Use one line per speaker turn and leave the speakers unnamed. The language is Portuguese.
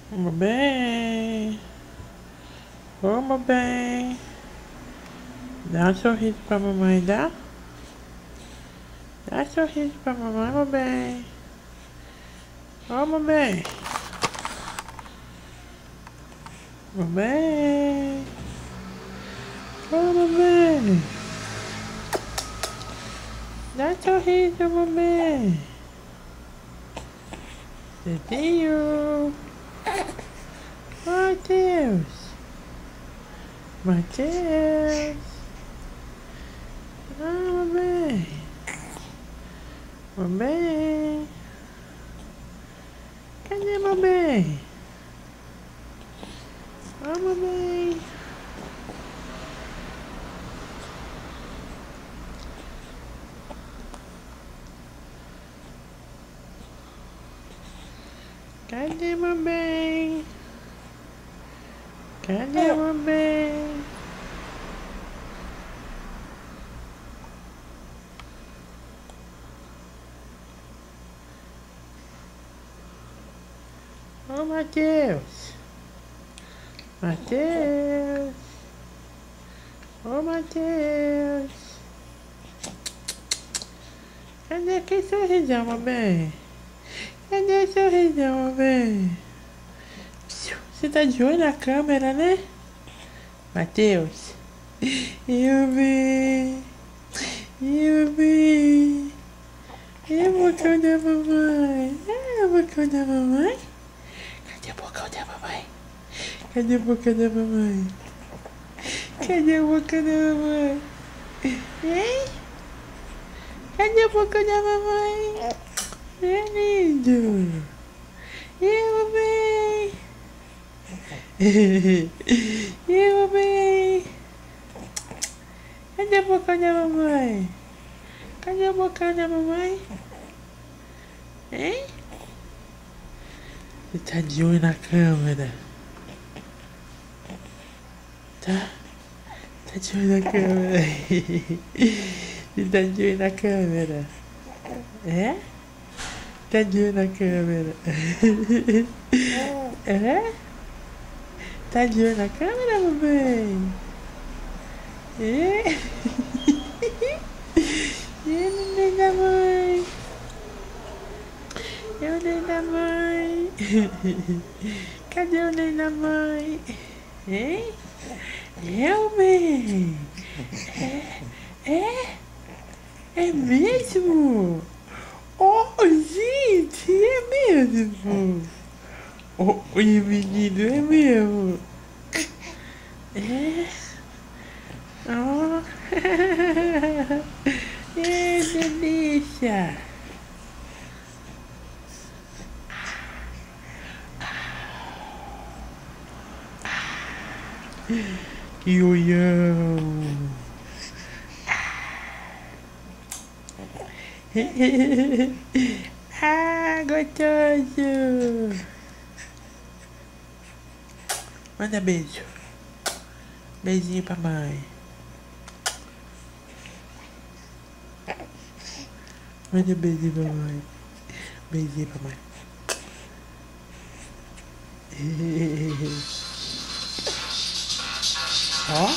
Meu bem. Ô, meu bem. Dá um sorriso pra mamãe, dá? Dá um sorriso pra mamãe, meu bem. Ô, meu bem. Meu bem. Ô, meu bem. Dá um sorriso, meu bem. Dedinho. Matheus. Matheus. Ah, meu bem. Meu bem. Cadê meu bem? Ah, meu bem. Cadê meu bem? Cadê meu bem? Ô, Matheus. Matheus. Ô, Matheus. Cadê aquele sorrisão, meu bem? Cadê o sorrisão, meu bem? Você tá de olho na câmera, né? Matheus. Eu bem. Eu bem. É o bocão da mamãe. É o bocão da mamãe. Cadê o bocão da mamãe? Cadê o bocão da mamãe? Cadê o bocão da mamãe? Hein? Cadê o bocão da mamãe? É lindo. Eu bem. Eu bem. Cadê o bocão da mamãe? Cadê o bocão da mamãe? Hein? Você tá de olho na câmera. Tá? Tá de olho na câmera. Você tá de olho na câmera. É? Tá de olho na câmera. É? Tá de olho na câmera, meu bem? É? É, neném da mãe. É o neném da mãe. Cadê o neném da mãe? Hein? Eu, bem? É? É mesmo? Oh, gente, é mesmo? Oi, menino, é mesmo? É? Oh. É, delícia. Ioião. Ah, gostoso. Manda beijo. Beijinho pra mãe. Manda beijinho pra mãe. Beijinho pra mãe. Ó.